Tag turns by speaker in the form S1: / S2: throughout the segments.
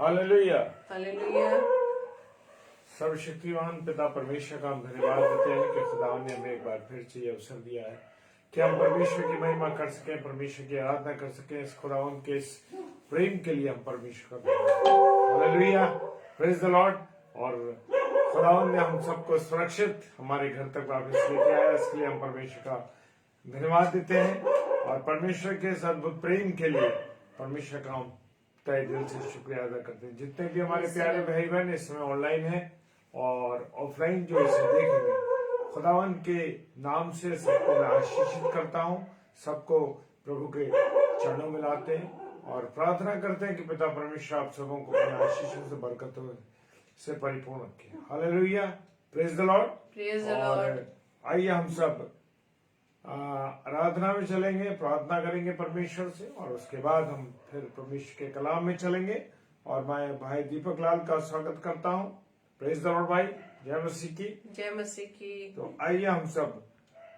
S1: Hallelujah.
S2: Hallelujah.
S1: सर्वशक्तिमान पिता परमेश्वर का हम धन्यवाद देते हैं कि खुदा ने हमें एक बार फिर से ये अवसर दिया है कि हम परमेश्वर की महिमा कर सकें, परमेश्वर की आराधना कर सकें। इस खुदावन के इस प्रेम के लिए हम परमेश्वर का हालेलुया, प्रेज द लॉर्ड। और खुदावन ने हम सबको सुरक्षित हमारे घर तक वापस लेके आया, इसके लिए हम परमेश्वर का धन्यवाद देते हैं। और परमेश्वर के इस अद्भुत प्रेम के लिए परमेश्वर का हम तहे दिल से शुक्रिया अदा करते हैं। जितने भी हमारे प्यारे भाई बहन इस समय ऑनलाइन हैं और ऑफलाइन जो इसे देखेंगे, खुदावन के नाम से सबको मैं आशीषित करता हूँ। सबको प्रभु के चरणों में लाते हैं और प्रार्थना करते हैं कि पिता परमेश्वर आप सबों को अपने आशीषों से बरकतों से परिपूर्ण रखे। Hallelujah, praise the Lord.
S2: Praise the
S1: और
S2: लॉर्ड।
S1: आइए हम सब आराधना में चलेंगे, प्रार्थना करेंगे परमेश्वर से और उसके बाद हम फिर परमेश्वर के कलाम में चलेंगे। और मैं भाई दीपक लाल का स्वागत करता हूँ। प्रेज द लॉर्ड भाई, जय मसीह की।
S2: जय मसीह की।
S1: तो आइए हम सब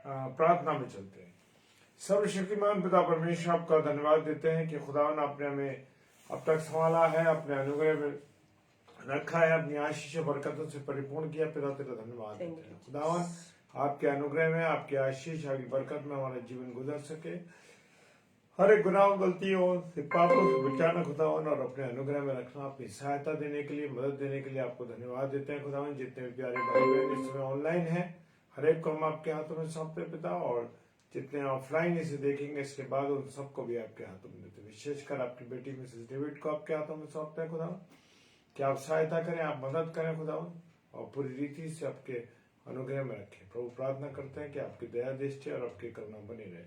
S1: प्रार्थना में चलते हैं। सर्वशक्तिमान पिता परमेश्वर आपका धन्यवाद देते हैं कि खुदावन आपने हमें अब तक संभाला है, अपने अनुग्रह में रखा है, अपनी आशीष बरकतों से परिपूर्ण किया। पिता तेरा धन्यवाद देते हैं खुदावन, आपके अनुग्रह में, आपके आशीष, आपकी बरकत में हमारा जीवन गुजर सके। हर एक गुनाहों, गलतियों से, पापों से बचाना खुदावन और अपने अनुग्रह में रखना, अपनी सहायता देने के लिए, मदद देने के लिए आपको धन्यवाद देते हैं खुदावन। जितने भी प्यारे भाई बहन इस समय ऑनलाइन हैं, हर एक को हम आपके हाथों में सौंपते पिता। और जितने ऑफलाइन इसे देखेंगे इसके बाद उन सबको भी आपके हाथों में देते, विशेषकर आपकी बेटी मिसेस डेविड को आपके हाथों में सौंपते हैं खुदावन। कि आप सहायता करें, आप मदद करें खुदावन और पूरी रीति से आपके अनुग्रह में रखें। प्रभु प्रार्थना करते हैं कि आपकी दया दृष्टि और आपकी करुणा बनी रहे।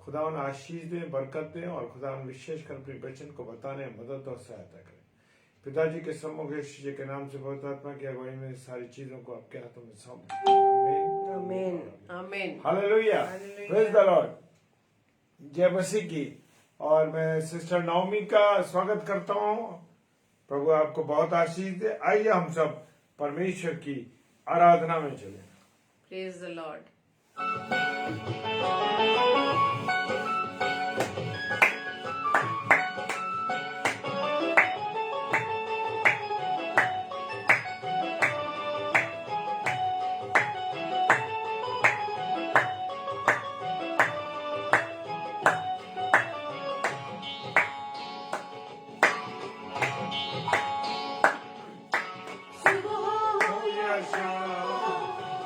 S1: खुदावन आशीष दें, बरकत दें और खुदावन विशेषकर अपने वचन को बताने, मदद और सहायता करें। पिताजी के सम्मुख यीशु जी के नाम से पवित्र आत्मा की अगुवाई में सारी चीजों को आपके हाथों में सौंप देते हैं।
S2: आमीन, आमीन।
S1: Hallelujah, praise the Lord. जय मसीह की। और मैं सिस्टर नवमी का स्वागत करता हूँ। प्रभु आपको बहुत आशीष दे। आइए हम सब परमेश्वर की आराधना में चलें।
S2: Praise the Lord.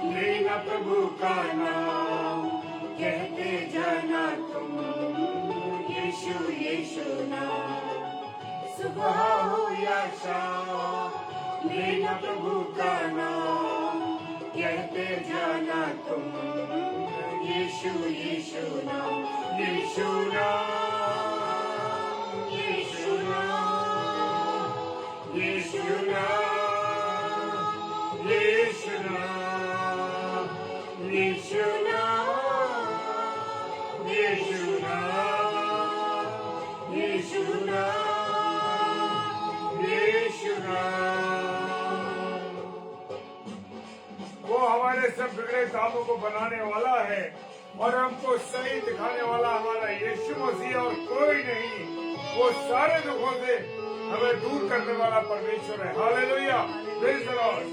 S1: लेना प्रभु का नाम, कहते जाना तुम यीशु यीशु नाम। सुबह हो या शाम, लेना प्रभु का नाम, कहते जाना तुम यीशु यीशु नाम। यीशु नाम, यीशु नाम, यीशु नाम, यीशु नाम, यीशु नाम, यीशु नाम, यीशु नाम, यीशु नाम। वो हमारे सब बिगड़े कामों को बनाने वाला है और हमको सही दिखाने वाला हमारा यीशु मसीह और कोई नहीं। वो सारे दुखों से हमें दूर करने वाला परमेश्वर है। Hallelujah, praise the Lord.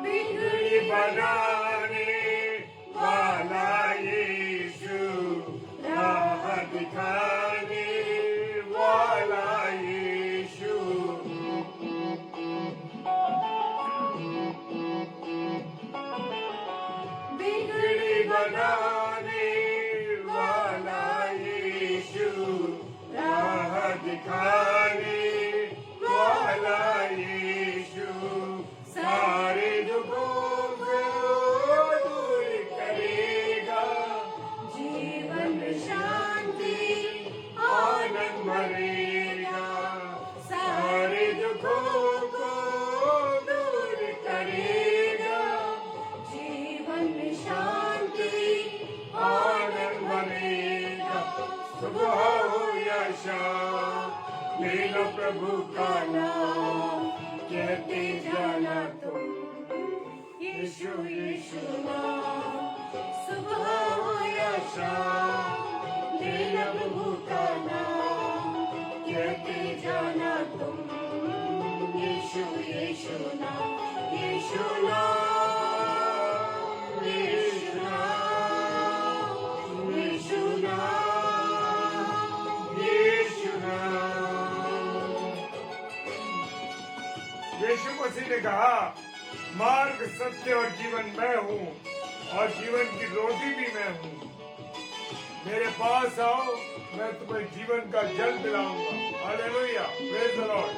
S1: बिगड़ी बनाने वाला यीशु, राह दिखाने वाला यीशु, बिगड़ी बनाने वाला यीशु, राह दिखाने वाला यीशु, सारे दुखों को दूर करेगा, जीवन में शांति आनंद भरेगा। सारे दुखों को दूर करेगा, जीवन में शांति आनंद भरेगा। सुबह हो या शाम, ले लो प्रभु का नाम, कहते जाना तुम यीशु यीशु नाम। मसीह ने कहा, मार्ग, सत्य और जीवन मैं हूँ और जीवन की रोटी भी मैं हूँ। मेरे पास आओ, मैं तुम्हें जीवन का जल पिलाऊंगा। Hallelujah, praise the lord.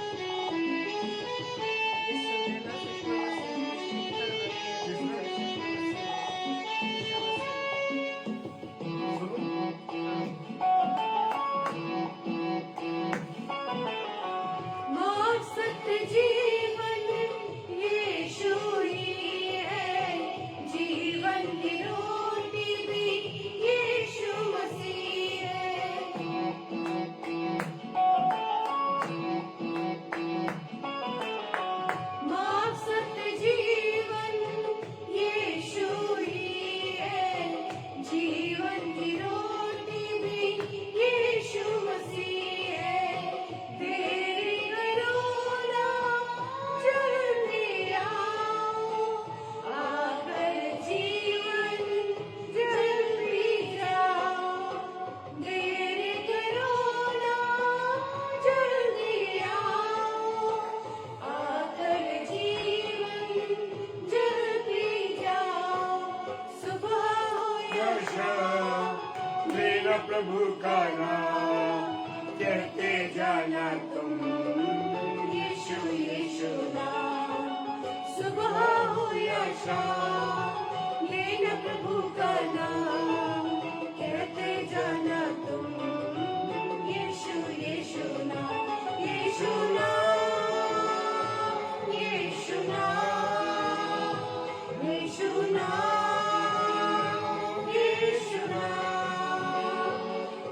S3: मार्ग, सत्य, जीवन यीशु ही है, जीवन की रोटी भी यीशु मसीह है। मार्ग, सत्य, जीवन यीशु ही है, जीवन की रोटी भी यीशु मसीह है। तेरी करुणा जल्दी आओ, आकर जीवन जल्दी जाओ। तेरी करुणा जल्दी आओ, आकर जीवन जल्दी जाओ। सुबह हो या शाम,
S1: लेना प्रभु का नाम, कहते जाना तुम
S3: यीशु यीशु नाम। सुबह हो या शाम, लेना प्रभु का नाम, कहते जाना तुम यीशु यीशु नाम। यीशु नाम, यीशु नाम, यीशु नाम, यीशु नाम,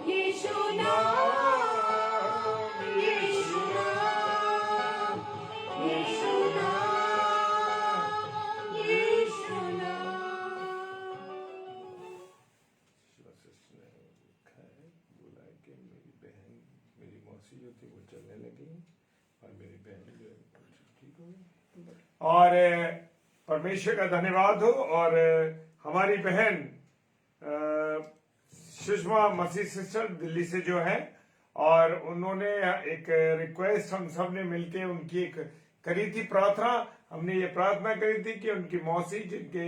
S3: यीशु नाम, यीशु नाम, यीशु नाम, यीशु नाम।
S1: सिस्टर ने लिखा है, बोला है कि मेरी बहन, मेरी मौसी जो थी वो चलने लगी और मेरी बहन जो है ठीक हो गई। और परमेश्वर का धन्यवाद हो। और हमारी बहन सुषमा मसीह सिस्टर दिल्ली से जो है, और उन्होंने एक रिक्वेस्ट हम सब ने मिलके उनकी एक करी थी प्रार्थना। हमने ये प्रार्थना करी थी कि उनकी मौसी जिनके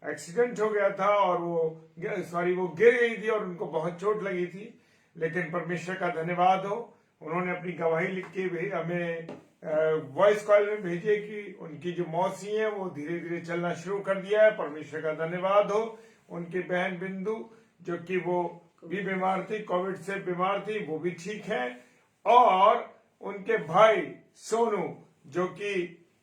S1: एक्सीडेंट हो गया था और वो गिर गई थी और उनको बहुत चोट लगी थी, लेकिन परमेश्वर का धन्यवाद हो, उन्होंने अपनी गवाही लिख के हमें वॉइस कॉल में भेजी कि उनकी जो मौसी है वो धीरे धीरे चलना शुरू कर दिया है। परमेश्वर का धन्यवाद हो। उनकी बहन बिंदु जो कि वो भी बीमार थी, कोविड से बीमार थी, वो भी ठीक है। और उनके भाई सोनू जो कि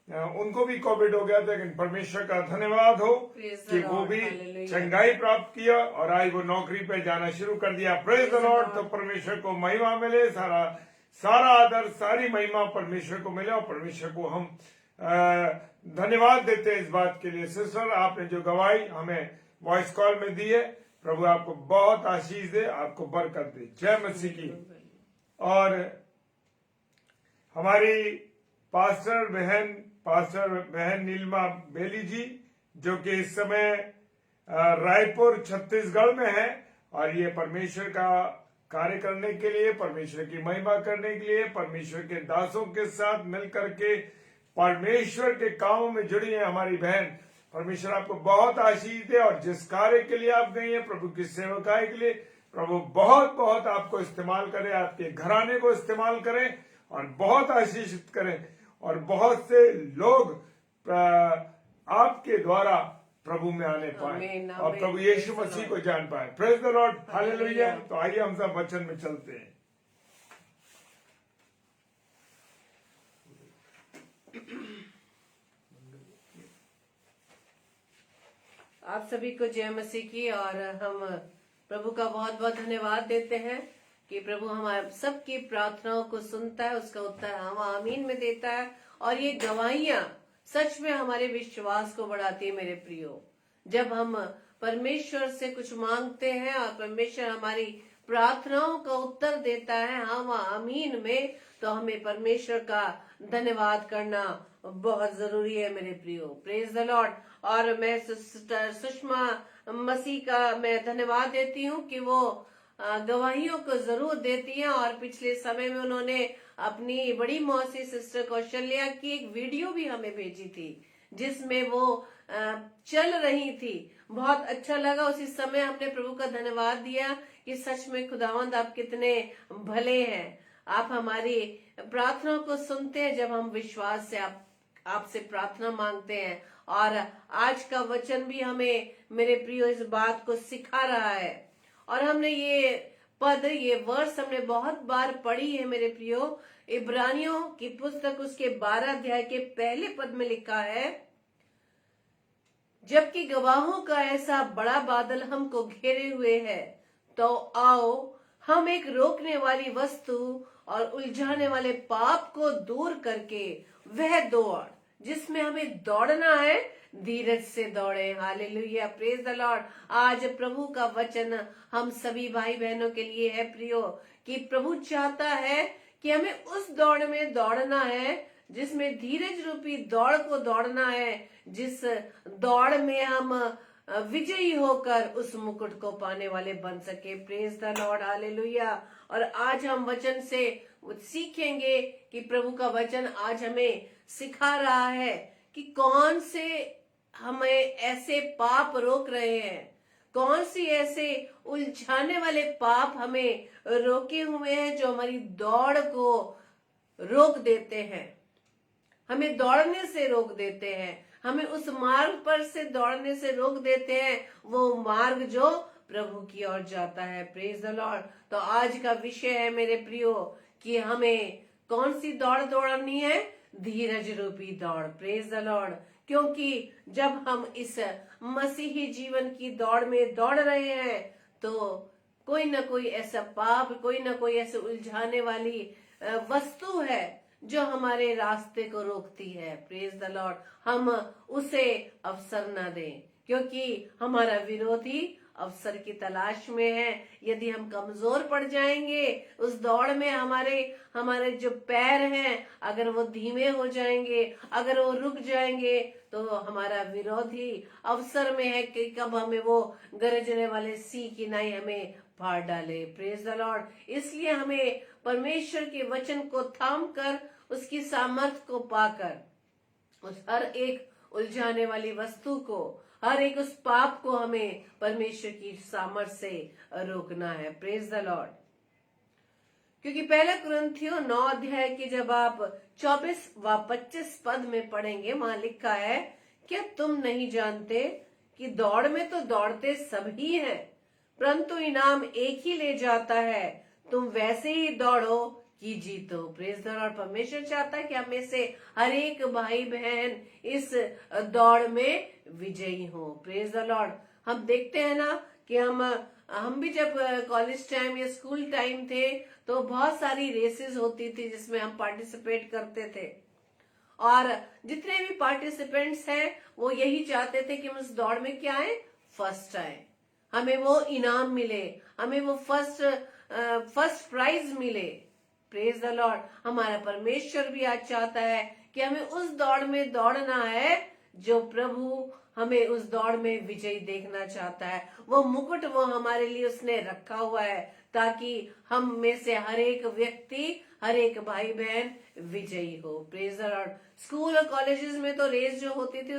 S1: उनको भी कोविड हो गया था, लेकिन परमेश्वर का धन्यवाद हो कि वो भी चंगाई प्राप्त किया और आज वो नौकरी पे जाना शुरू कर दिया। Praise the Lord. तो परमेश्वर को महिमा मिले, सारा आदर, सारी महिमा परमेश्वर को मिले और परमेश्वर को हम धन्यवाद देते हैं इस बात के लिए। सिस्टर, आपने जो गवाही हमें वॉइस कॉल में दी है, प्रभु आपको बहुत आशीष दे, आपको बरकत दे। जय मसीह की। और हमारी पास्टर बहन नीलमा बेली जी जो कि इस समय रायपुर छत्तीसगढ़ में है, और ये परमेश्वर का कार्य करने के लिए, परमेश्वर की महिमा करने के लिए, परमेश्वर के दासों के साथ मिलकर के परमेश्वर के कामों में जुड़ी है हमारी बहन। परमेश्वर आपको बहुत आशीष दे, और जिस कार्य के लिए आप गई है, प्रभु की सेवकाई के लिए, प्रभु बहुत बहुत आपको इस्तेमाल करे, आपके घराने को इस्तेमाल करे और बहुत आशीषित करे, और बहुत से लोग आपके द्वारा प्रभु में आने पाए और प्रभु यीशु मसीह को जान पाए। Praise the Lord, hallelujah. तो आइए हम सब वचन में चलते हैं।
S2: आप सभी को जय मसीह की। और हम प्रभु का बहुत बहुत धन्यवाद देते हैं कि प्रभु हमारे सबकी प्रार्थनाओं को सुनता है, उसका उत्तर हम आमीन में देता है। और ये गवाहियां सच में हमारे विश्वास को बढ़ाती है मेरे प्रियो। जब हम परमेश्वर से कुछ मांगते हैं और परमेश्वर हमारी प्रार्थनाओं का उत्तर देता है हम आमीन में, तो हमें परमेश्वर का धन्यवाद करना बहुत जरूरी है मेरे प्रियो। Praise the Lord. और मैं सुषमा मसीह का मैं धन्यवाद देती हूँ कि वो गवाहियों को जरूर देती हैं, और पिछले समय में उन्होंने अपनी बड़ी मौसी सिस्टर कौशल्या की एक वीडियो भी हमें भेजी थी, जिसमें वो चल रही थी। बहुत अच्छा लगा। उसी समय हमने प्रभु का धन्यवाद दिया कि सच में खुदावंद आप कितने भले हैं। आप हमारी प्रार्थनाओं को सुनते हैं जब हम विश्वास से आपसे प्रार्थना मांगते हैं। और आज का वचन भी हमें मेरे प्रियो इस बात को सिखा रहा है। और हमने ये वर्ष हमने बहुत बार पढ़ी है मेरे प्रियो। इब्रानियों की पुस्तक उसके 12 अध्याय के पहले पद में लिखा है, जबकि गवाहों का ऐसा बड़ा बादल हमको घेरे हुए है, तो आओ हम एक रोकने वाली वस्तु और उलझाने वाले पाप को दूर करके वह दौड़ जिसमें हमें दौड़ना है, धीरज से दौड़े। Hallelujah, praise the Lord. आज प्रभु का वचन हम सभी भाई बहनों के लिए है प्रियो, कि प्रभु चाहता है कि हमें उस दौड़ में दौड़ना है जिसमें धीरज रूपी दौड़ को दौड़ना है, जिस दौड़ में हम विजयी होकर उस मुकुट को पाने वाले बन सके। Praise the Lord, hallelujah. और आज हम वचन से सीखेंगे कि प्रभु का वचन आज हमें सिखा रहा है कि कौन से हमें ऐसे पाप रोक रहे हैं, कौन सी ऐसे उलझाने वाले पाप हमें रोके हुए हैं जो हमारी दौड़ को रोक देते हैं, हमें दौड़ने से रोक देते हैं, हमें उस मार्ग पर से दौड़ने से रोक देते हैं, वो मार्ग जो प्रभु की ओर जाता है। Praise the Lord. तो आज का विषय है मेरे प्रियो कि हमें कौन सी दौड़ दौड़नी है, धीरज रूपी दौड़। Praise the Lord. क्योंकि जब हम इस मसीही जीवन की दौड़ में दौड़ रहे हैं तो कोई ना कोई ऐसा पाप, कोई ना कोई ऐसे उलझाने वाली वस्तु है जो हमारे रास्ते को रोकती है। Praise the Lord. हम उसे अवसर न दें, क्योंकि हमारा विरोधी अवसर की तलाश में है। यदि हम कमजोर पड़ जाएंगे उस दौड़ में, हमारे जो पैर हैं अगर वो धीमे हो जाएंगे, अगर वो रुक जाएंगे, तो हमारा विरोधी अवसर में है कि कब हमें वो गरजने वाले सिंह की नाई हमें फाड़ डाले। Praise the Lord. इसलिए हमें परमेश्वर के वचन को थाम कर, उसकी सामर्थ को पाकर, उस हर एक उलझाने वाली वस्तु को, हर एक उस पाप को हमें परमेश्वर की सामर्थ से रोकना है। Praise the Lord. क्योंकि पहला कुरिन्थियों 9 अध्याय के जब आप 24 व 25 पद में पढ़ेंगे, वहां लिखा है, क्या तुम नहीं जानते कि दौड़ में तो दौड़ते सभी हैं, परंतु इनाम एक ही ले जाता है। तुम वैसे ही दौड़ो कि जीतो। Praise the Lord. परमेश्वर चाहता है कि हम में से हर एक भाई बहन इस दौड़ में विजयी हो। Praise the Lord. हम देखते हैं ना कि हम भी जब कॉलेज टाइम या स्कूल टाइम थे तो बहुत सारी रेसेस होती थी जिसमें हम पार्टिसिपेट करते थे, और जितने भी पार्टिसिपेंट्स हैं वो यही चाहते थे कि हम उस दौड़ में क्या आए, फर्स्ट आए, हमें वो इनाम मिले, हमें वो फर्स्ट प्राइज मिले। Praise the Lord. हमारा परमेश्वर भी आज चाहता है कि हमें उस दौड़ में दौड़ना है जो प्रभु हमें उस दौड़ में विजयी देखना चाहता है। वो मुकुट वो हमारे लिए उसने रखा हुआ है ताकि हम में से हर एक व्यक्ति, हर एक भाई बहन विजयी हो। Praise the Lord. स्कूल और कॉलेजेस में तो रेस जो होती थी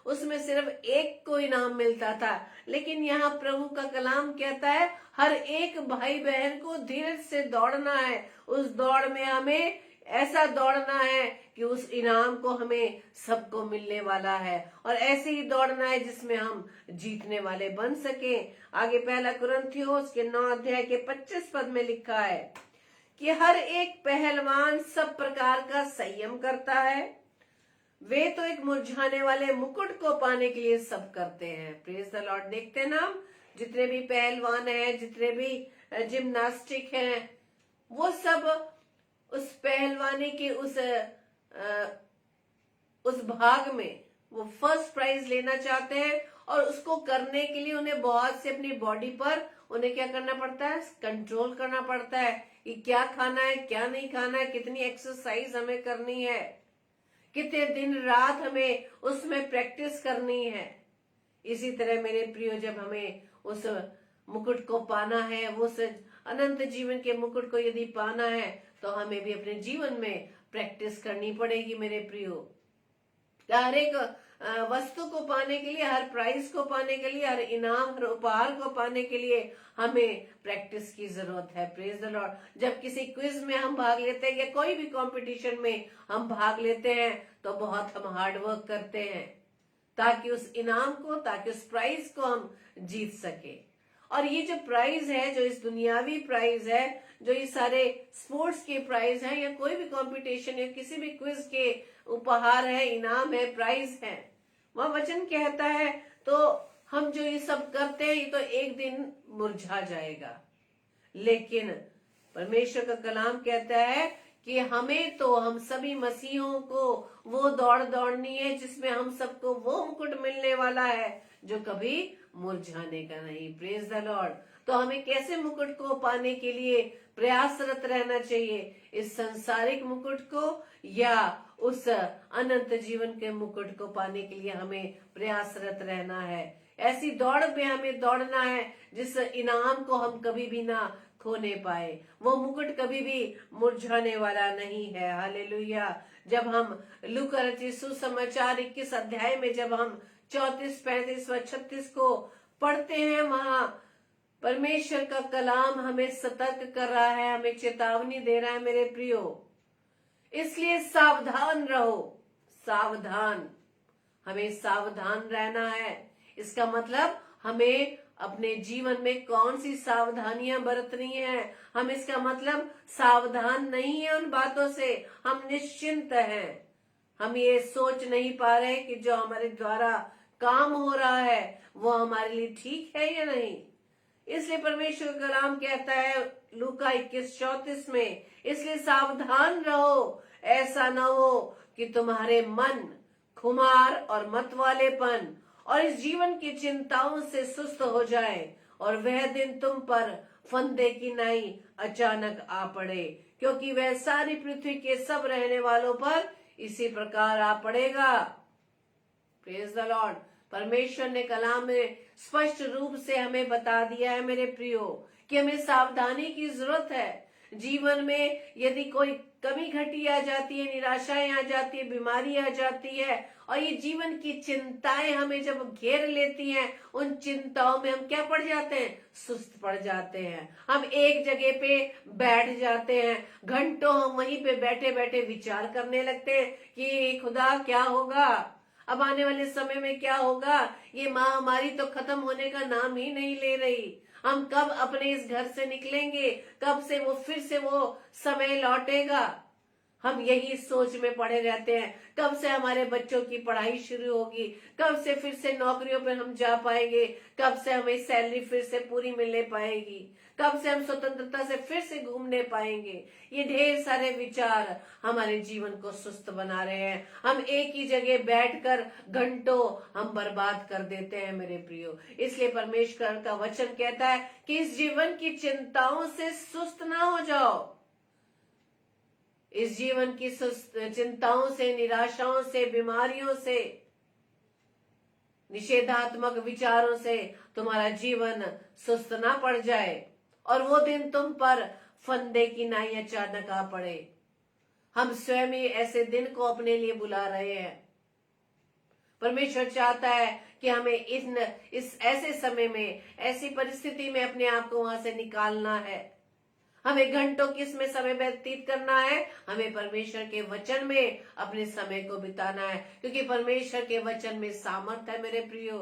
S2: उसमें सिर्फ एक को इनाम मिलता था, लेकिन यहाँ प्रभु का कलाम कहता है हर एक भाई बहन को धीरज से दौड़ना है। उस दौड़ में हमें ऐसा दौड़ना है कि उस इनाम को हमें सबको मिलने वाला है, और ऐसे ही दौड़ना है जिसमें हम जीतने वाले बन सके। आगे पहला कुरिन्थियों उसके 9 अध्याय के 25 पद में लिखा है कि हर एक पहलवान सब प्रकार का संयम करता है, वे तो एक मुरझाने वाले मुकुट को पाने के लिए सब करते हैं। Praise the Lord. देखते हैं ना, हम जितने भी पहलवान हैं, जितने भी जिम्नास्टिक हैं, वो सब उस पहलवानी के उस भाग में वो फर्स्ट प्राइज लेना चाहते हैं, और उसको करने के लिए उन्हें बहुत से अपनी बॉडी पर उन्हें क्या करना पड़ता है, कंट्रोल करना पड़ता है कि क्या खाना है, क्या नहीं खाना है, कितनी एक्सरसाइज हमें करनी है, कितने दिन रात हमें उसमें प्रैक्टिस करनी है। इसी तरह मेरे प्रियो, जब हमें उस मुकुट को पाना है, उस अनंत जीवन के मुकुट को यदि पाना है, तो हमें भी अपने जीवन में प्रैक्टिस करनी पड़ेगी मेरे प्रियो। हर एक वस्तु को पाने के लिए, हर प्राइज को पाने के लिए, हर इनाम, हर उपहार को पाने के लिए हमें प्रैक्टिस की जरूरत है। Praise the Lord. जब किसी क्विज में हम भाग लेते हैं या कोई भी कंपटीशन में हम भाग लेते हैं तो बहुत हम हार्ड वर्क करते हैं ताकि उस इनाम को, ताकि उस प्राइज को हम जीत सके। और ये जो प्राइज है, जो इस दुनियावी प्राइज है, जो ये सारे स्पोर्ट्स के प्राइज हैं या कोई भी कंपटीशन या किसी भी क्विज के उपहार है, इनाम है, प्राइज है, वह वचन कहता है तो हम जो ये सब करते हैं ये तो एक दिन मुरझा जाएगा। लेकिन परमेश्वर का कलाम कहता है कि हमें तो, हम सभी मसीहों को वो दौड़ दौड़नी है जिसमें हम सबको वो मुकुट मिलने वाला है जो कभी मुरझाने का नहीं। Praise the Lord. तो हमें कैसे मुकुट को पाने के लिए प्रयासरत रहना चाहिए? इस संसारिक मुकुट को या उस अनंत जीवन के मुकुट को पाने के लिए हमें प्रयासरत रहना है। ऐसी दौड़ में हमें दौड़ना है जिस इनाम को हम कभी भी ना खोने पाए। वो मुकुट कभी भी मुरझाने वाला नहीं है। हालेलुया। जब हम लूका रचित सुसमाचार 21 अध्याय में जब हम 34, 35 व 36 को पढ़ते हैं, वहां परमेश्वर का कलाम हमें सतर्क कर रहा है, हमें चेतावनी दे रहा है मेरे प्रियो। इसलिए सावधान रहो। सावधान, हमें सावधान रहना है। इसका मतलब हमें अपने जीवन में कौन सी सावधानियां बरतनी है। हम इसका मतलब सावधान नहीं है उन बातों से, हम निश्चिंत हैं। हम ये सोच नहीं पा रहे कि जो हमारे द्वारा काम हो रहा है वो हमारे लिए ठीक है या नहीं। इसलिए परमेश्वर का कलाम कहता है लूका 21:34 में, इसलिए सावधान रहो, ऐसा न हो कि तुम्हारे मन खुमार और मतवालेपन और इस जीवन की चिंताओं से सुस्त हो जाए और वह दिन तुम पर फंदे की नाई अचानक आ पड़े, क्योंकि वह सारी पृथ्वी के सब रहने वालों पर इसी प्रकार आ पड़ेगा। Praise the Lord. परमेश्वर ने कलाम में स्पष्ट रूप से हमें बता दिया है मेरे प्रियो कि हमें सावधानी की जरूरत है। जीवन में यदि कोई कमी घटी आ जाती है, निराशाएं आ जाती है, बीमारी आ जाती है और ये जीवन की चिंताएं हमें जब घेर लेती हैं, उन चिंताओं में हम क्या पड़ जाते हैं? सुस्त पड़ जाते हैं। हम एक जगह पे बैठ जाते हैं, घंटों हम वहीं पे बैठे बैठे विचार करने लगते हैं कि खुदा क्या होगा, अब आने वाले समय में क्या होगा, ये महामारी तो खत्म होने का नाम ही नहीं ले रही, हम कब अपने इस घर से निकलेंगे, कब से वो फिर से वो समय लौटेगा। हम यही सोच में पड़े रहते हैं, कब से हमारे बच्चों की पढ़ाई शुरू होगी, कब से फिर से नौकरियों पर हम जा पाएंगे, कब से हमें सैलरी फिर से पूरी मिलने पाएगी, कब से हम स्वतंत्रता से फिर से घूमने पाएंगे। ये ढेर सारे विचार हमारे जीवन को सुस्त बना रहे हैं। हम एक ही जगह बैठकर घंटों हम बर्बाद कर देते हैं मेरे प्रियो। इसलिए परमेश्वर का वचन कहता है कि इस जीवन की चिंताओं से सुस्त ना हो जाओ। इस जीवन की चिंताओं से, निराशाओं से, बीमारियों से, निषेधात्मक विचारों से तुम्हारा जीवन सुस्त ना पड़ जाए और वो दिन तुम पर फंदे की नाई अचानक आ पड़े। हम स्वयं ही ऐसे दिन को अपने लिए बुला रहे हैं। परमेश्वर चाहता है कि हमें इस ऐसे समय में, ऐसी परिस्थिति में अपने आप को वहां से निकालना है। हमें घंटों किसमें समय व्यतीत करना है? हमें परमेश्वर के वचन में अपने समय को बिताना है, क्योंकि परमेश्वर के वचन में सामर्थ है मेरे प्रियो।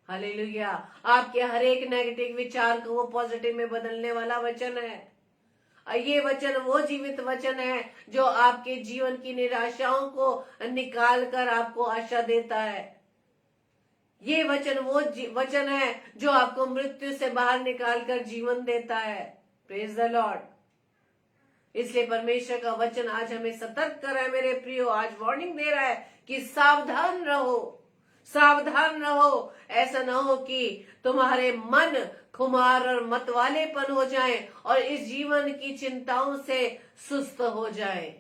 S2: हालेलुया। आपके हर एक नेगेटिव विचार को वो पॉजिटिव में बदलने वाला वचन है। और ये वचन वो जीवित वचन है जो आपके जीवन की निराशाओं को निकाल कर आपको आशा देता है। ये वचन वो वचन है जो आपको मृत्यु से बाहर निकाल कर जीवन देता है। Praise the Lord. इसलिए परमेश्वर का वचन आज हमें सतर्क कर रहा है मेरे प्रियो, आज वार्निंग दे रहा है कि सावधान रहो, सावधान रहो। ऐसा ना हो कि तुम्हारे मन खुमार और मतवालेपन हो जाएं और इस जीवन की चिंताओं से सुस्त हो जाएं।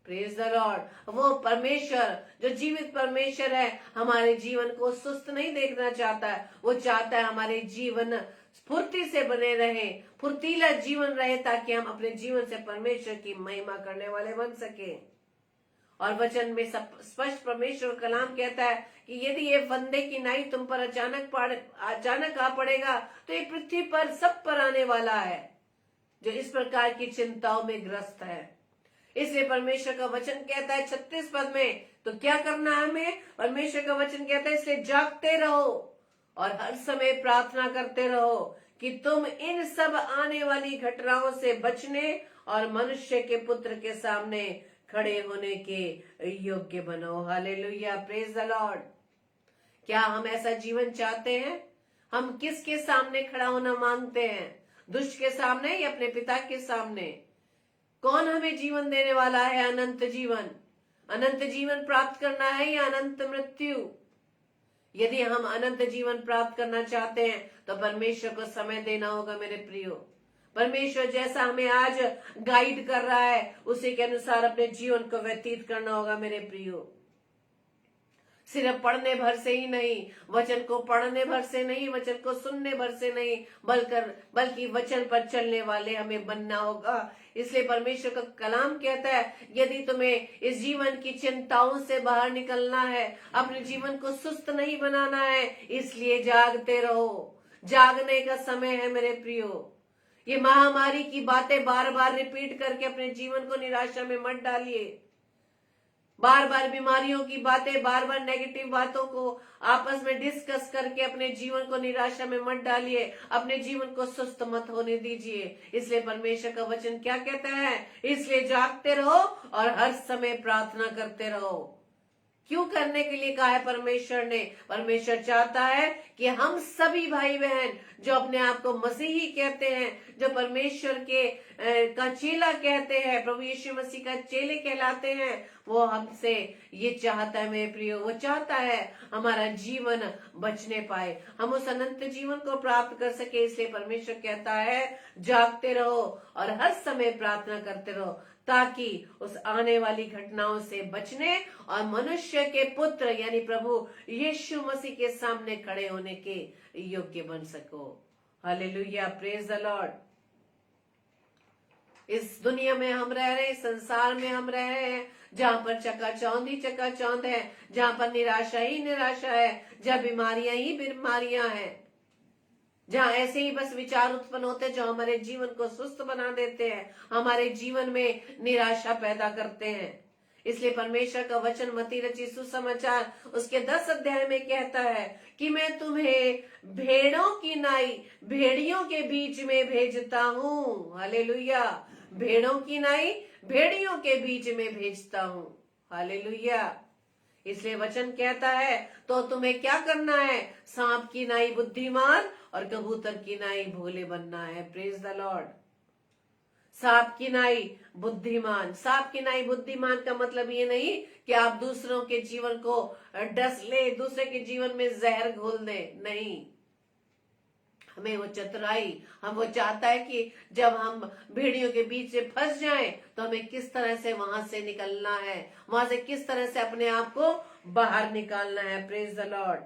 S2: Praise the Lord. वो परमेश्वर जो जीवित परमेश्वर है हमारे जीवन को सुस्त नहीं देखना चाहता है। वो चाहता है हमारे जीवन स्फूर्ति से बने रहे, फुर्तीला जीवन रहे, ताकि हम अपने जीवन से परमेश्वर की महिमा करने वाले बन सके। और वचन में स्पष्ट परमेश्वर कलाम कहता है कि यदि ये फंदे की नाई तुम पर अचानक आ पड़ेगा तो ये पृथ्वी पर सब पर आने वाला है जो इस प्रकार की चिंताओं में ग्रस्त है। इसलिए परमेश्वर का वचन कहता है 36 पद में, तो क्या करना है हमें? परमेश्वर का वचन कहता है इसलिए जागते रहो और हर समय प्रार्थना करते रहो कि तुम इन सब आने वाली घटनाओं से बचने और मनुष्य के पुत्र के सामने खड़े होने के योग्य बनो। Hallelujah, praise the Lord. क्या हम ऐसा जीवन चाहते हैं? हम किसके सामने खड़ा होना मांगते हैं? दुष्ट के सामने या अपने पिता के सामने? कौन हमें जीवन देने वाला है? अनंत जीवन। अनंत जीवन प्राप्त करना है या अनंत मृत्यु? यदि हम अनंत जीवन प्राप्त करना चाहते हैं तो परमेश्वर को समय देना होगा मेरे प्रियो। परमेश्वर जैसा हमें आज गाइड कर रहा है उसी के अनुसार अपने जीवन को व्यतीत करना होगा मेरे प्रियो। सिर्फ पढ़ने भर से ही नहीं, वचन को पढ़ने भर से नहीं, वचन को सुनने भर से नहीं, बल्कि वचन पर चलने वाले हमें बनना होगा। इसलिए परमेश्वर का कलाम कहता है यदि तुम्हें इस जीवन की चिंताओं से बाहर निकलना है, अपने जीवन को सुस्त नहीं बनाना है, इसलिए जागते रहो। जागने का समय है मेरे प्रियो। ये महामारी की बातें बार बार रिपीट करके अपने जीवन को निराशा में मत डालिए। बार बार बीमारियों की बातें, बार बार नेगेटिव बातों को आपस में डिस्कस करके अपने जीवन को निराशा में मत डालिए, अपने जीवन को सुस्त मत होने दीजिए। इसलिए परमेश्वर का वचन क्या कहता है? इसलिए जागते रहो और हर समय प्रार्थना करते रहो। क्यों करने के लिए कहा है परमेश्वर ने? परमेश्वर चाहता है कि हम सभी भाई बहन जो अपने आप को मसीही कहते हैं, जो परमेश्वर के का चेला कहते हैं, प्रभु यीशु मसीह का चेले कहलाते हैं, वो हमसे ये चाहता है मेरे प्रियो, वो चाहता है हमारा जीवन बचने पाए, हम उस अनंत जीवन को प्राप्त कर सके। इसलिए परमेश्वर कहता है जागते रहो और हर समय प्रार्थना करते रहो ताकि उस आने वाली घटनाओं से बचने और मनुष्य के पुत्र यानी प्रभु यीशु मसीह के सामने खड़े होने के योग्य बन सको। Hallelujah, praise the Lord. इस दुनिया में हम रह रहे हैं, संसार में हम रह रहे हैं जहाँ पर चकाचौंध ही चकाचौंध है, जहाँ पर निराशा ही निराशा है, जहाँ बीमारियां ही बीमारियां हैं, जहाँ ऐसे ही बस विचार उत्पन्न होते हैं जो हमारे जीवन को सुस्त बना देते हैं, हमारे जीवन में निराशा पैदा करते हैं। इसलिए परमेश्वर का वचन मत्ती रचित सुसमाचार उसके 10 अध्याय में कहता है कि मैं तुम्हें भेड़ों की नाई भेड़ियों के बीच में भेजता हूँ। हालेलुया, भेड़ों की नाई भेड़ियों के बीच में भेजता हूँ। हालेलुया। इसलिए वचन कहता है तो तुम्हें क्या करना है? सांप की नाई बुद्धिमान और कबूतर की नाई भोले बनना है। Praise the Lord. सांप की नाई बुद्धिमान, सांप की नाई बुद्धिमान का मतलब ये नहीं कि आप दूसरों के जीवन को डस ले, दूसरे के जीवन में जहर घोल दे, नहीं। हमें वो चतुराई, हम वो चाहता है कि जब हम भेड़ियों के बीच से फंस जाएं तो हमें किस तरह से वहां से निकलना है, वहां से किस तरह से अपने आप को बाहर निकालना है। Praise the Lord.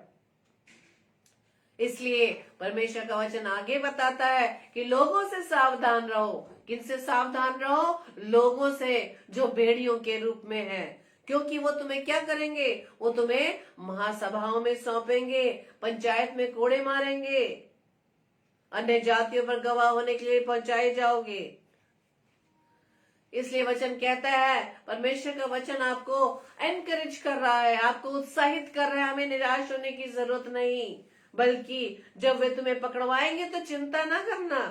S2: इसलिए परमेश्वर का वचन आगे बताता है कि लोगों से सावधान रहो। किनसे सावधान रहो? लोगों से जो भेड़ियों के रूप में है, क्योंकि वो तुम्हें क्या करेंगे? वो तुम्हें महासभाओं में सौंपेंगे, पंचायत में कोड़े मारेंगे, अन्य जातियों पर गवाह होने के लिए पहुंचाए जाओगे। इसलिए वचन कहता है, परमेश्वर का वचन आपको एनकरेज कर रहा है, आपको उत्साहित कर रहा है, हमें निराश होने की जरूरत नहीं, बल्कि जब वे तुम्हें पकड़वाएंगे तो चिंता ना करना।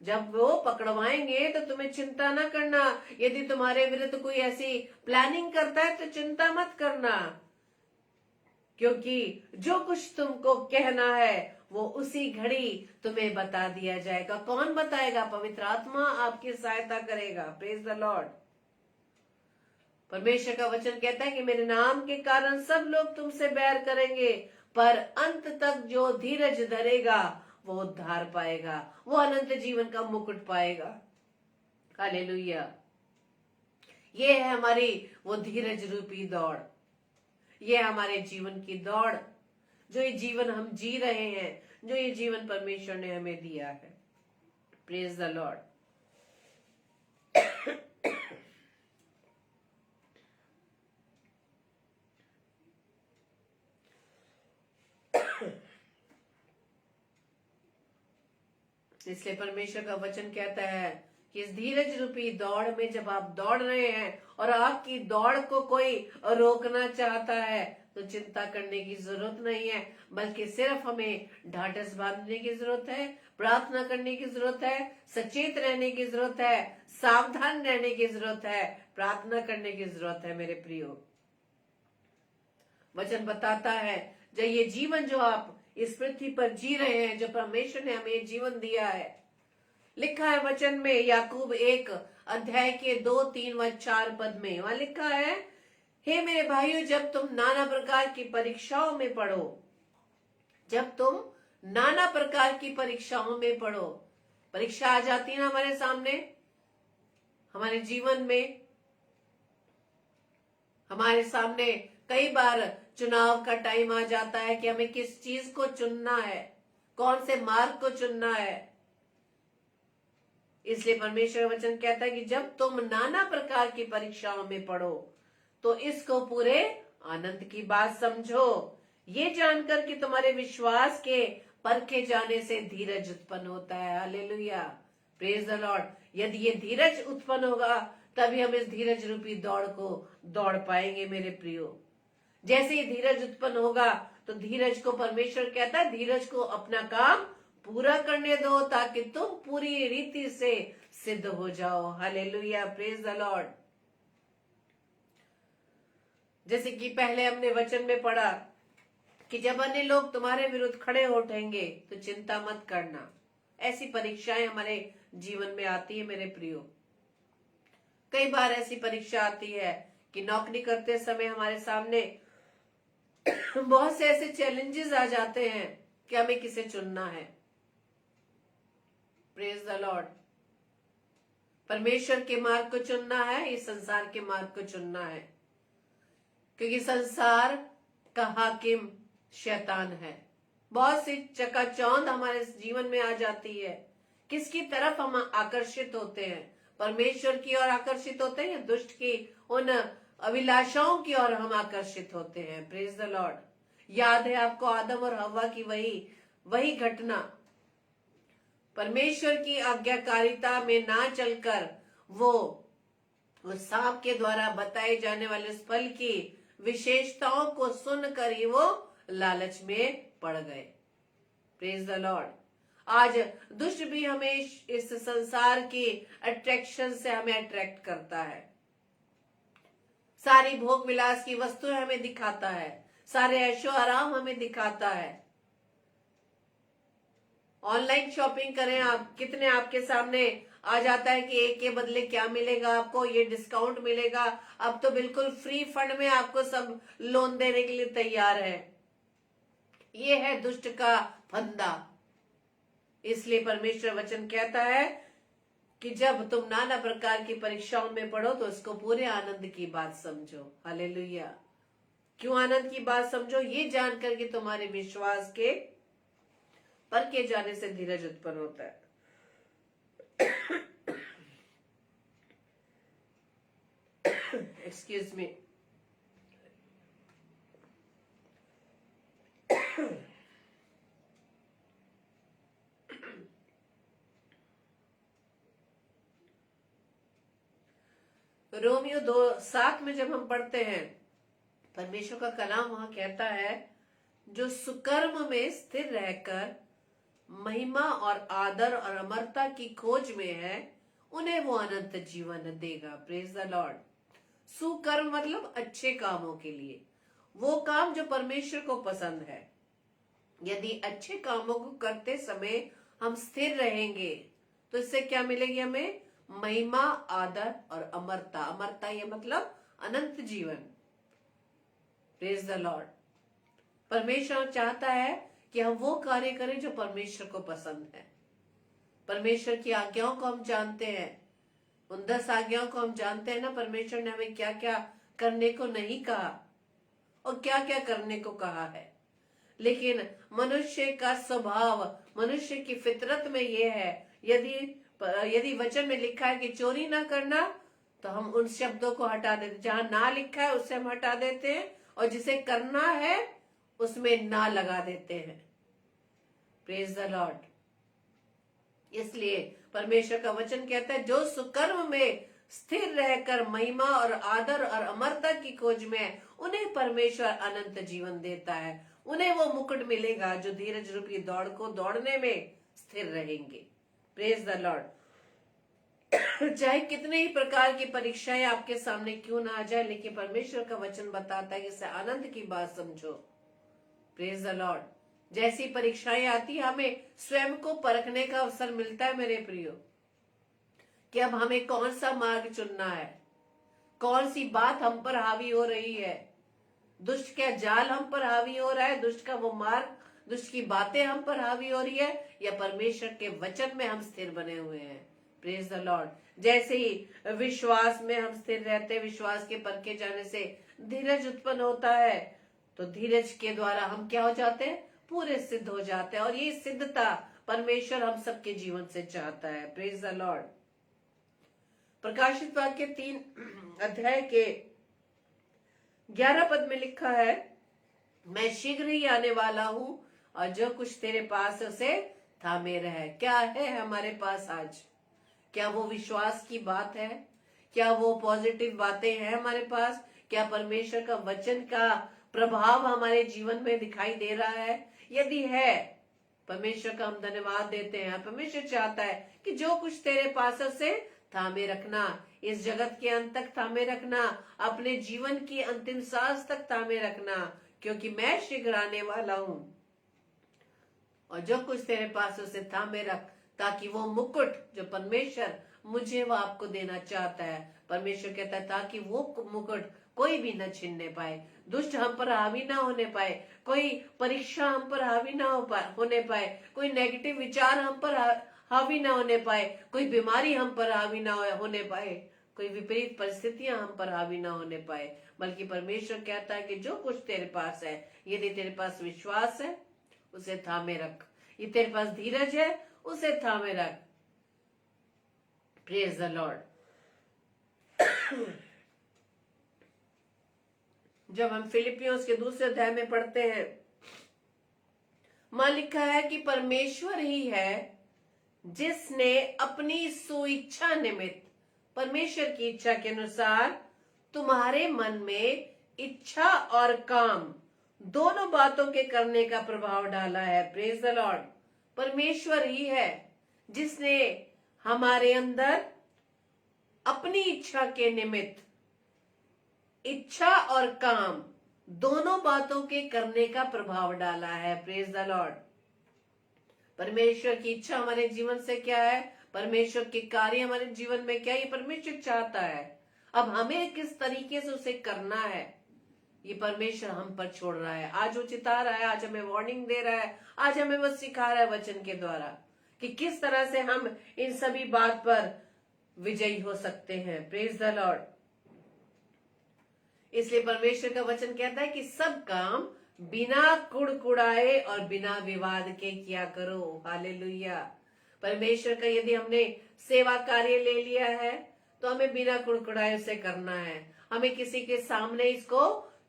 S2: जब वो पकड़वाएंगे तो तुम्हें चिंता ना करना। यदि तुम्हारे विरुद्ध कोई ऐसी प्लानिंग करता है तो चिंता मत करना, क्योंकि जो कुछ तुमको कहना है वो उसी घड़ी तुम्हें बता दिया जाएगा। कौन बताएगा? पवित्र आत्मा आपकी सहायता करेगा। Praise the Lord. परमेश्वर का वचन कहता है कि मेरे नाम के कारण सब लोग तुमसे बैर करेंगे, पर अंत तक जो धीरज धरेगा वो उद्धार पाएगा, वो अनंत जीवन का मुकुट पाएगा। हालेलुया। ये है हमारी वो धीरज रूपी दौड़। ये है हमारे जीवन की दौड़, जो ये जीवन हम जी रहे हैं, जो ये जीवन परमेश्वर ने हमें दिया है। Praise the Lord. इसलिए परमेश्वर का वचन कहता है कि इस धीरज रूपी दौड़ में जब आप दौड़ रहे हैं और आपकी दौड़ को कोई रोकना चाहता है, तो चिंता करने की जरूरत नहीं है, बल्कि सिर्फ हमें ढाढ़स बांधने की जरूरत है, प्रार्थना करने की जरूरत है, सचेत रहने की जरूरत है, सावधान रहने की जरूरत है, प्रार्थना करने की जरूरत है। मेरे प्रियो, वचन बताता है जब ये जीवन जो आप इस पृथ्वी पर जी रहे हैं, जो परमेश्वर ने हमें जीवन दिया है, लिखा है वचन में याकूब 1 अध्याय के 2, 3 व 4 पद में, वहां लिखा है, हे मेरे भाइयों, जब तुम नाना प्रकार की परीक्षाओं में पढ़ो, जब तुम नाना प्रकार की परीक्षाओं में पढ़ो, परीक्षा आ जाती है ना हमारे सामने, हमारे जीवन में, हमारे सामने कई बार चुनाव का टाइम आ जाता है कि हमें किस चीज को चुनना है, कौन से मार्ग को चुनना है। इसलिए परमेश्वर का वचन कहता है कि जब तुम नाना प्रकार की परीक्षाओं में पढ़ो, तो इसको पूरे आनंद की बात समझो, ये जानकर कि तुम्हारे विश्वास के परखे जाने से धीरज उत्पन्न होता है। Hallelujah, praise the Lord. यदि ये धीरज उत्पन्न होगा, तभी हम इस धीरज रूपी दौड़ को दौड़ पाएंगे। मेरे प्रियो, जैसे ही धीरज उत्पन्न होगा, तो धीरज को परमेश्वर कहता है, धीरज को अपना काम पूरा करने दो, ताकि तुम पूरी रीति से सिद्ध हो जाओ। Hallelujah, praise the Lord. जैसे कि पहले हमने वचन में पढ़ा कि जब अन्य लोग तुम्हारे विरुद्ध खड़े उठेंगे, तो चिंता मत करना। ऐसी परीक्षाएं हमारे जीवन में आती है। मेरे प्रियो, कई बार ऐसी परीक्षा आती है कि नौकरी करते समय हमारे सामने बहुत से ऐसे चैलेंजेस आ जाते हैं कि हमें किसे चुनना है। Praise the Lord. परमेश्वर के मार्ग को चुनना है, इस संसार के मार्ग को चुनना है, क्योंकि संसार का हाकिम शैतान है। बहुत सी चकाचौंध हमारे जीवन में आ जाती है। किसकी तरफ हम आकर्षित होते हैं? परमेश्वर की ओर आकर्षित होते हैं या दुष्ट की उन अभिलाषाओं की ओर हम आकर्षित होते हैं? Praise the Lord. याद है आपको आदम और हव्वा की वही घटना। परमेश्वर की आज्ञाकारिता में ना चलकर वो सांप के द्वारा बताए जाने वाले उस फल की विशेषताओं को सुनकर ही वो लालच में पड़ गए। Praise the Lord. आज दुष्ट भी हमें इस संसार की अट्रैक्शन से हमें अट्रैक्ट करता है। सारी भोग विलास की वस्तुएं हमें दिखाता है, सारे ऐशो आराम हमें दिखाता है। ऑनलाइन शॉपिंग करें आप, कितने आपके सामने आ जाता है कि एक के बदले क्या मिलेगा आपको, ये डिस्काउंट मिलेगा, अब तो बिल्कुल फ्री फंड में आपको सब लोन देने के लिए तैयार है। ये है दुष्ट का फंदा। इसलिए परमेश्वर वचन कहता है कि जब तुम नाना प्रकार की परीक्षाओं में पढ़ो, तो इसको पूरे आनंद की बात समझो। हालेलुया। क्यों आनंद की बात समझो? ये जानकर कि तुम्हारे विश्वास के परखे जाने से धीरज उत्पन्न होता है। Excuse me. रोमियो 2:7 में जब हम पढ़ते हैं, परमेश्वर का कलाम वहां कहता है, जो सुकर्म में स्थिर रहकर महिमा और आदर और अमरता की खोज में है, उन्हें वो अनंत जीवन देगा। Praise the Lord. सुकर्म मतलब अच्छे कामों के लिए, वो काम जो परमेश्वर को पसंद है। यदि अच्छे कामों को करते समय हम स्थिर रहेंगे, तो इससे क्या मिलेगी हमें? महिमा, आदर और अमरता। अमरता ये मतलब अनंत जीवन। Praise the Lord. परमेश्वर चाहता है कि हम वो कार्य करें जो परमेश्वर को पसंद है। परमेश्वर की आज्ञाओं को हम जानते हैं उन 10 आज्ञाओं को हम जानते हैं ना, परमेश्वर ने हमें क्या क्या करने को नहीं कहा और क्या क्या करने को कहा है। लेकिन मनुष्य का स्वभाव, मनुष्य की फितरत में यह है, यदि वचन में लिखा है कि चोरी ना करना, तो हम उन शब्दों को हटा देते, जहां ना लिखा है उससे हम हटा देते हैं, और जिसे करना है उसमें ना लगा देते हैं। Praise the Lord. इसलिए परमेश्वर का वचन कहता है, जो सुकर्म में स्थिर रहकर महिमा और आदर और अमरता की खोज में है, उन्हें परमेश्वर अनंत जीवन देता है। उन्हें वो मुकुट मिलेगा जो धीरज रूपी दौड़ को दौड़ने में स्थिर रहेंगे। Praise the Lord. चाहे कितने ही प्रकार की परीक्षाएं आपके सामने क्यों ना आ जाए, लेकिन परमेश्वर का वचन बताता है कि इसे आनंद की बात समझो। Praise the Lord. जैसी परीक्षाएं आती है, हमें स्वयं को परखने का अवसर मिलता है मेरे प्रियो, कि अब हमें कौन सा मार्ग चुनना है, कौन सी बात हम पर हावी हो रही है, दुष्ट का जाल हम पर हावी हो रहा है, दुष्ट का वो मार्ग, दुष्ट की बातें हम पर हावी हो रही है, या परमेश्वर के वचन में हम स्थिर बने हुए हैं। Praise the Lord. जैसे ही विश्वास में हम स्थिर रहते हैं, विश्वास के परखे जाने से धीरज उत्पन्न होता है, तो धीरज के द्वारा हम क्या हो जाते हैं, पूरे सिद्ध हो जाते हैं। और ये सिद्धता परमेश्वर हम सबके जीवन से चाहता है। Praise the Lord. प्रकाशित वाक्य 3 अध्याय के 11 पद में लिखा है, मैं शीघ्र ही आने वाला हूं, और जो कुछ तेरे पास है उसे थामे रहे। क्या है हमारे पास आज? क्या वो विश्वास की बात है? क्या वो पॉजिटिव बातें हैं हमारे पास? क्या परमेश्वर का वचन का प्रभाव हमारे जीवन में दिखाई दे रहा है? यदि है, परमेश्वर का हम धन्यवाद देते हैं। परमेश्वर चाहता है कि जो कुछ तेरे पास है उसे थामे रखना, इस जगत के अंत तक थामे रखना, अपने जीवन की अंतिम सांस तक थामे रखना, क्योंकि मैं शीघ्र आने वाला हूं। और जो कुछ तेरे पास है उसे थामे रख, ताकि वो मुकुट जो परमेश्वर मुझे वो आपको देना चाहता है, परमेश्वर कहता है, ताकि वो मुकुट कोई भी न छीनने पाए, दुष्ट हम पर हावी ना होने पाए, कोई परीक्षा हम पर हावी ना होने पाए, कोई नेगेटिव विचार हम पर हावी ना होने पाए, कोई बीमारी हम पर हावी ना होने पाए, कोई विपरीत परिस्थितियां हम पर हावी ना होने पाए। बल्कि परमेश्वर कहता है कि जो कुछ तेरे पास है, यदि तेरे पास विश्वास है उसे थामे रख, ये तेरे पास धीरज है उसे थामे रख। Praise the Lord. जब हम फिलिपियोस के 2 अध्याय में पढ़ते हैं, वहां लिखा है कि परमेश्वर ही है जिसने अपनी सुइच्छा निमित्त, परमेश्वर की इच्छा के अनुसार तुम्हारे मन में इच्छा और काम दोनों बातों के करने का प्रभाव डाला है। Praise the Lord. परमेश्वर ही है जिसने हमारे अंदर अपनी इच्छा के निमित्त इच्छा और काम दोनों बातों के करने का प्रभाव डाला है। Praise the Lord. परमेश्वर की इच्छा हमारे जीवन से क्या है, परमेश्वर के कार्य हमारे जीवन में क्या है, ये परमेश्वर चाहता है। अब हमें किस तरीके से उसे करना है, ये परमेश्वर हम पर छोड़ रहा है। आज वो चिता रहा है, आज हमें वार्निंग दे रहा है, आज हमें वो सिखा रहा है वचन के द्वारा कि किस तरह से हम इन सभी बात पर विजयी हो सकते हैं। Praise the Lord. इसलिए परमेश्वर का वचन कहता है कि सब काम बिना कुड़कुड़ाए और बिना विवाद के किया करो। हालेलुया। परमेश्वर का यदि हमने सेवा कार्य ले लिया है तो हमें बिना कुड़कुड़ाए उसे करना है। हमें किसी के सामने इसको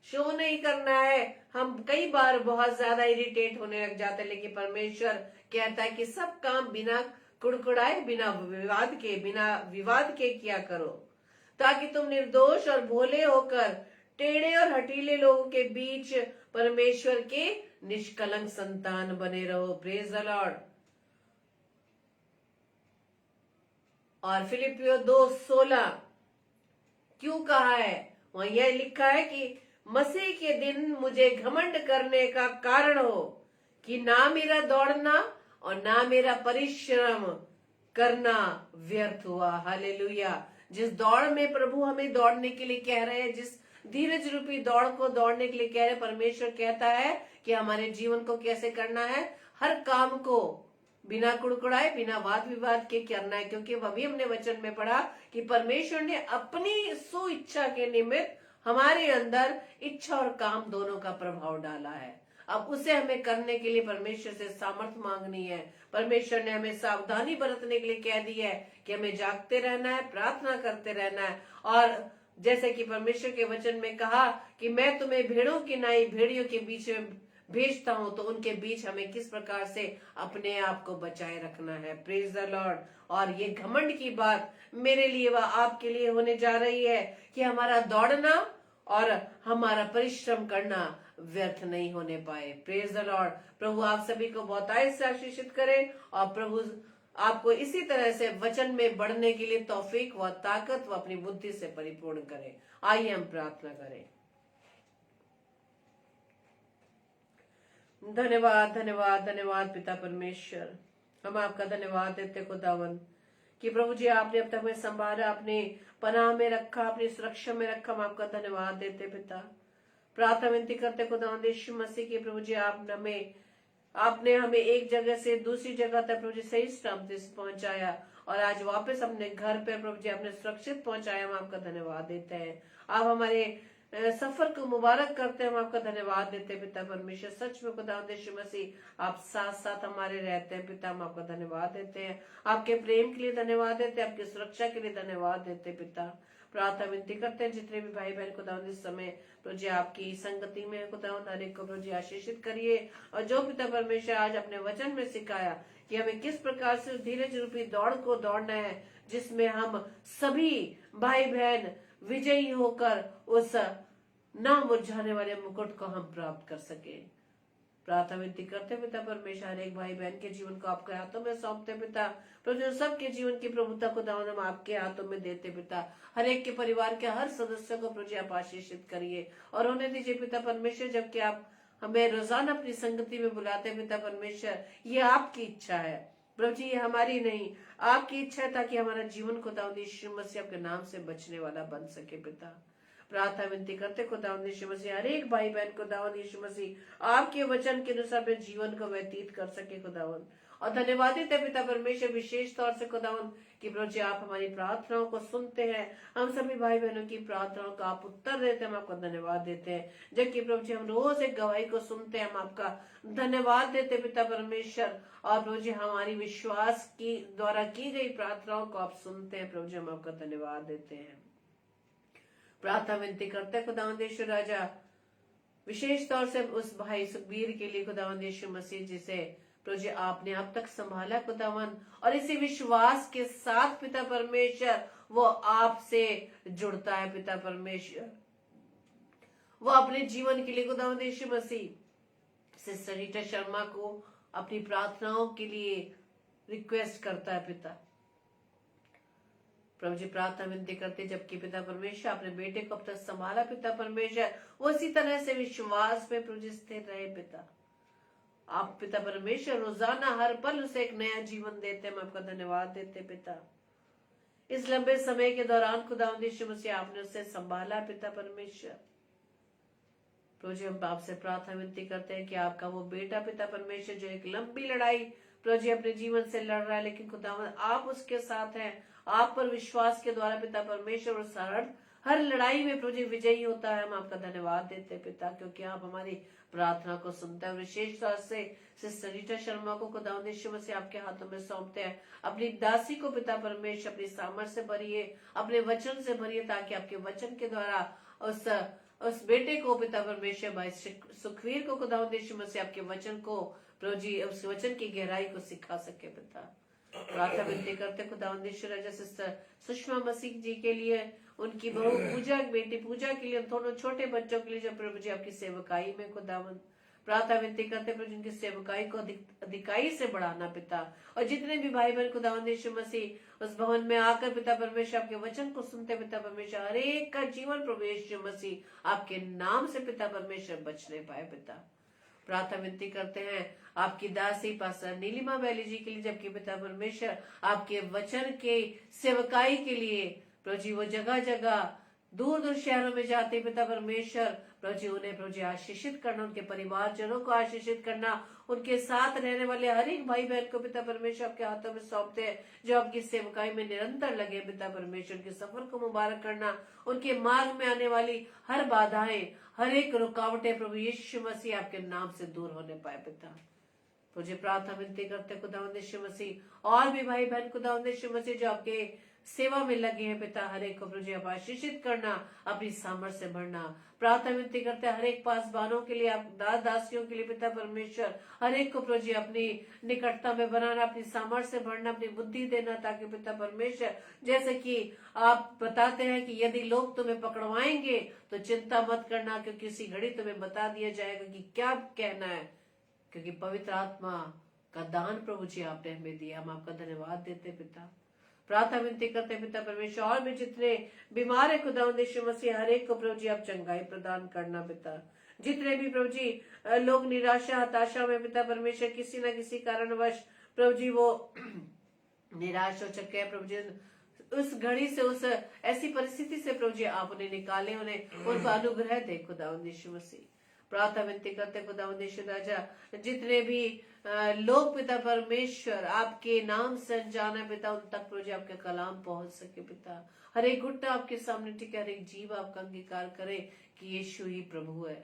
S2: शो नहीं करना है। हम कई बार बहुत ज्यादा इरिटेट होने लग जाते हैं, लेकिन परमेश्वर कहता है कि सब काम बिना कुड़कुड़ाए, बिना विवाद के किया करो, ताकि तुम निर्दोष और भोले होकर टेढ़े और हटीले लोगों के बीच परमेश्वर के निष्कलंक संतान बने रहो। Praise the Lord. और फिलिपियो 2:16 क्यों कहा है, वहां यह लिखा है कि मसीह के दिन मुझे घमंड करने का कारण हो कि ना मेरा दौड़ना और ना मेरा परिश्रम करना व्यर्थ हुआ। हालेलुया। जिस दौड़ में प्रभु हमें दौड़ने के लिए कह रहे हैं, जिस धीरज रूपी दौड़ को दौड़ने के लिए कह रहे, परमेश्वर कहता है कि हमारे जीवन को कैसे करना है, हर काम को बिना कुड़कुड़ाए, बिना वाद विवाद के करना है, क्योंकि अभी हमने वचन में पढ़ा कि परमेश्वर ने अपनी सो इच्छा के निमित्त हमारे अंदर इच्छा और काम दोनों का प्रभाव डाला है। अब उसे हमें करने के लिए परमेश्वर से सामर्थ मांगनी है। परमेश्वर ने हमें सावधानी बरतने के लिए कह दी है कि हमें जागते रहना है, प्रार्थना करते रहना है। और जैसे कि परमेश्वर के वचन में कहा कि मैं तुम्हें भेड़ों की नाई भेड़ियों के बीच में भेजता हूं, तो उनके बीच हमें किस प्रकार से अपने आप को बचाए रखना है। Praise the Lord. और ये घमंड की बात मेरे लिए व आपके लिए होने जा रही है कि हमारा दौड़ना और हमारा परिश्रम करना व्यर्थ नहीं होने पाए। Praise the Lord. प्रभु आप सभी को बहुतायत से आशीषित करे और प्रभु आपको इसी तरह से वचन में बढ़ने के लिए तौफीक व ताकत व अपनी बुद्धि से परिपूर्ण करे। आइए हम प्रार्थना करें। धन्यवाद धन्यवाद धन्यवाद पिता परमेश्वर, हम आपका धन्यवाद देते खुदावन कि प्रभु जी आपने अब तक हमें संभाला, अपने पनाह में रखा, अपनी सुरक्षा में रखा। हम आपका धन्यवाद देते पिता। प्रार्थना विनती करते खुदावंद यीशु मसीह की प्रभु जी आपने हमें एक जगह से दूसरी जगह तक प्रभु जी सही सलामती से पहुंचाया और आज वापस अपने घर पे प्रभु जी आपने सुरक्षित पहुंचाया। हम आपका धन्यवाद देते हैं। आप हमारे सफर को मुबारक करते हैं। हम आपका धन्यवाद देते हैं पिता परमेश्वर। सच में खुदावंद यीशु मसीह आप साथ साथ हमारे रहते हैं पिता। हम आपका धन्यवाद देते हैं। आपके प्रेम के लिए धन्यवाद देते हैं, आपकी सुरक्षा के लिए धन्यवाद देते हैं पिता। प्रार्थना विनती करते हैं जितने भी भाई बहन खुदावंद इस समय प्रभु जी आपकी संगति में खुदावंद हर एक को प्रभु जी आशीषित करिए। और जो पिता परमेश्वर आज अपने वचन में सिखाया कि हमें किस प्रकार से धीरज रूपी दौड़ को दौड़ना है, जिसमें हम सभी भाई बहन विजयी होकर उस ना मुरझाने वाले मुकुट को हम प्राप्त कर सके। प्रार्थना विनती करते पिता परमेश्वर हर एक भाई बहन के जीवन को आपके हाथों में सौंपते पिता। प्रभु सबके जीवन की प्रभुता को दावन हम आपके हाथों में देते पिता। हर एक के परिवार के हर सदस्य को प्रभु आप आशीषित करिए और होने दीजिए पिता परमेश्वर। जबकि आप हमें रोजाना अपनी संगति में बुलाते पिता परमेश्वर, ये आपकी इच्छा है प्रभु जी, ये हमारी नहीं, आपकी इच्छा है, ताकि हमारा जीवन खुदावंद यीशु मसीह आपके नाम से बचने वाला बन सके पिता। प्रार्थना विनती करते खुदावंद यीशु मसीह हर एक भाई बहन खुदावंद यीशु मसीह आपके वचन के अनुसार अपने जीवन को व्यतीत कर सके खुदावंद। और धन्यवादित है पिता परमेश्वर विशेष तौर से खुदावंद कि प्रभु जी आप हमारी प्रार्थनाओं को सुनते हैं। हम सभी भाई बहनों की प्रार्थनाओं का आप उत्तर देते हैं, हम आपको धन्यवाद देते हैं। जबकि प्रभु जी हम रोज एक गवाही को सुनते हैं, हम आपका धन्यवाद देते पिता परमेश्वर। और प्रभु जी हमारी विश्वास की द्वारा की गई प्रार्थनाओं को आप सुनते हैं प्रभु जी, हम आपका धन्यवाद देते हैं। प्रार्थना विनती करते खुदावंद यीशु राजा विशेष तौर से उस भाई सुखबीर के लिए खुदावंद यीशु मसीह जिसे प्रभु जी आपने अब तक संभाला खुदावंद, और इसी विश्वास के साथ पिता परमेश्वर वो आपसे जुड़ता है पिता परमेश्वर। वो अपने जीवन के लिए खुदावंद यीशु मसीह सिस्टर रीटा शर्मा को अपनी प्रार्थनाओं के लिए रिक्वेस्ट करता है पिता। प्रभु जी प्रार्थना विनती करते जबकि पिता परमेश्वर अपने बेटे को अब तक संभाला पिता परमेश्वर, वो इसी तरह से विश्वास में प्रभु जी स्थिर रहे पिता। आप पिता परमेश्वर रोजाना हर पल उसे एक नया जीवन देते हैं, हम आपका धन्यवाद देते पिता। इस लंबे समय के दौरान खुदावंद यीशु मसीह आपने उसे संभाला पिता परमेश्वर। प्रभु जी हम आपसे प्रार्थना विनती करते हैं कि आपका वो बेटा पिता परमेश्वर जो एक लंबी लड़ाई प्रभु जी अपने जीवन से लड़ रहा है, लेकिन खुदावंद आप उसके साथ हैं। आप पर विश्वास के द्वारा पिता परमेश्वर उस हर लड़ाई में प्रभु जी विजयी होता है। हम आपका धन्यवाद देते हैं पिता, क्योंकि आप हमारी प्रार्थना को सुनते हैं। विशेष तौर से सिस्टर रीटा शर्मा को खुदावंद यीशु मसीह आपके हाथों में सौंपते हैं। अपनी दासी को पिता परमेश्वर अपनी सामर्थ से भरिए, अपने वचन से भरिए, ताकि आपके वचन के द्वारा उस बेटे को पिता परमेश्वर भाई सुखवीर को खुदावंद यीशु मसीह आपके वचन को प्रभु जी उस वचन की गहराई को सिखा सके पिता। प्रार्थना विनती करते खुदावंद यीशु राजा सिस्टर सुषमा मसीह जी के लिए, उनकी बहू पूजा, बेटी पूजा के लिए, दोनों छोटे बच्चों के लिए जो प्रभु जी आपकी सेवकाई में खुदावंद प्रार्थना विनती करते प्रभु उनकी सेवकाई को अधिकाई से बढ़ाना पिता। और जितने भी भाई बहन खुदावंद यीशु मसीह उस भवन में आकर पिता परमेश्वर आपके वचन को सुनते पिता परमेश्वर, हर एक का जीवन प्रभु यीशु मसीह आपके नाम से पिता परमेश्वर बचने पाए पिता। प्रार्थना विनती करते हैं आपकी दासी पास्टर नीलिमा बैली जी के लिए, जबकि पिता परमेश्वर आपके वचन के सेवकाई के लिए प्रभु जी वो जगह जगह दूर दूर शहरों में जाते पिता परमेश्वर प्रभु जी उन्हें प्रभु जी आशीषित करना, उनके परिवारजनों को आशीषित करना, उनके साथ रहने वाले हर एक भाई बहन को पिता परमेश्वर आपके हाथों में सौंपते हैं, जो आपकी सेवकाई में निरंतर लगे पिता परमेश्वर। उनके सफर को मुबारक करना, उनके मार्ग में आने वाली हर बाधाएं, हर एक रुकावटें प्रभु यीशु मसीह आपके नाम से दूर होने पाए पिता। तुझे प्रार्थना विनती करते खुदावंद यीशु मसीह, और भी भाई बहन खुदावंद यीशु मसीह जो आपके सेवा में लगे हैं पिता, हर एक को प्रभु जी आप आशीषित करना, अपनी सामर्थ से भरना। प्रार्थना विनती करते हर एक पासबानों के लिए, आप दास दासियों के लिए पिता परमेश्वर, हर एक को प्रभु जी अपनी निकटता में बनाना, अपनी सामर्थ से भरना, अपनी बुद्धि देना, ताकि पिता परमेश्वर जैसे कि आप बताते हैं कि यदि लोग तुम्हें पकड़वाएंगे तो चिंता मत करना, क्योंकि उसी घड़ी तुम्हें बता दिया जाएगा कि क्या कहना है, क्योंकि पवित्र आत्मा का दान प्रभु जी आपने हमें दिया। हम आपका धन्यवाद देते पिता। प्रार्थना विनती करते पिता परमेश्वर, और भी जितने बीमार है खुदावंद यीशु मसीह, हर एक को प्रभु जी आप चंगाई प्रदान करना पिता। जितने भी प्रभु जी लोग निराशा हताशा में पिता परमेश्वर किसी न किसी कारणवश प्रभु जी वो निराश हो चुके हैं प्रभु जी, उस घड़ी से, उस ऐसी परिस्थिति से प्रभु जी आप उन्हें निकाले, उन्हें उनको अनुग्रह दे खुदावंद यीशु मसीह। प्रार्थना विनती करते खुदावंद यीशु राजा, जितने भी लोग पिता परमेश्वर आपके नाम से अनजान है पिता, उन तक प्रभु जी आपके कलाम पहुंच सके पिता। हर एक घुटना आपके सामने टिके, हर एक जीव आपका अंगीकार करे कि यीशु ही प्रभु है।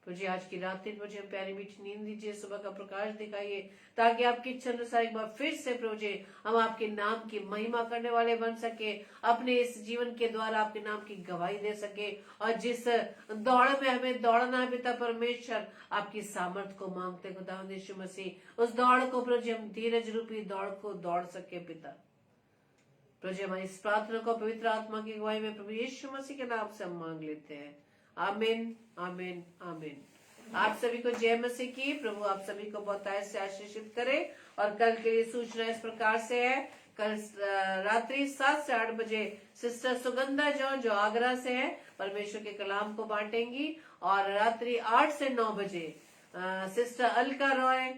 S2: प्रभु जी आज की रात्रि प्रभु जी हम प्यारी मीठी नींद दीजिए, सुबह का प्रकाश दिखाइए, ताकि आपकी इच्छा अनुसार एक बार फिर से प्रभु जी हम आपके नाम की महिमा करने वाले बन सके, अपने इस जीवन के द्वारा आपके नाम की गवाही दे सके। और जिस दौड़ में हमें दौड़ना है पिता परमेश्वर, आपकी सामर्थ को मांगते खुदावंद यीशु मसीह, उस दौड़ को प्रभु जी हम धीरज रूपी दौड़ को दौड़ सके पिता। प्रभु जी हमारी इस प्रार्थना को पवित्र आत्मा की गवाही में प्रभु यीशु मसीह के नाम से हम मांग लेते हैं। आमीन आमीन आमीन। आप सभी को जय मसीह की। प्रभु आप सभी को बहुत से आशीषित करे। और कल के लिए सूचना इस प्रकार से है, कल रात्रि 7 से 8 बजे सिस्टर सुगंधा जो आगरा से है, परमेश्वर के कलाम को बांटेंगी। और रात्रि 8 से 9 बजे सिस्टर अलका रॉय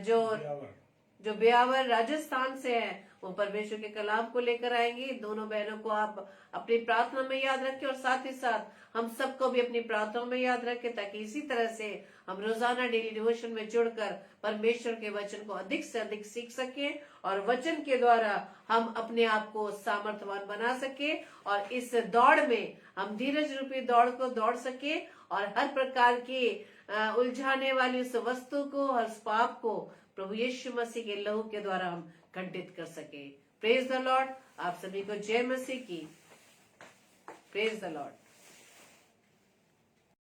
S2: जो ब्यावर राजस्थान से है, वो परमेश्वर के कलाम को लेकर आएंगी। दोनों बहनों को आप अपनी प्रार्थना में याद रखें, और साथ ही साथ हम सबको भी अपनी प्रार्थना में याद रखें, ताकि इसी तरह से हम रोजाना डेली डिवोशन में जुड़कर परमेश्वर के वचन को अधिक से अधिक सीख सकें, और वचन के द्वारा हम अपने आप को सामर्थ्यवान बना सके, और इस दौड़ में हम धीरज रूपी दौड़ को दौड़ सके, और हर प्रकार की उलझाने वाली उस वस्तु को, हर पाप को प्रभु यीशु मसीह के लहू के द्वारा हम खंडित कर सके। Praise the Lord. आप सभी को जय मसीह की। Praise the Lord.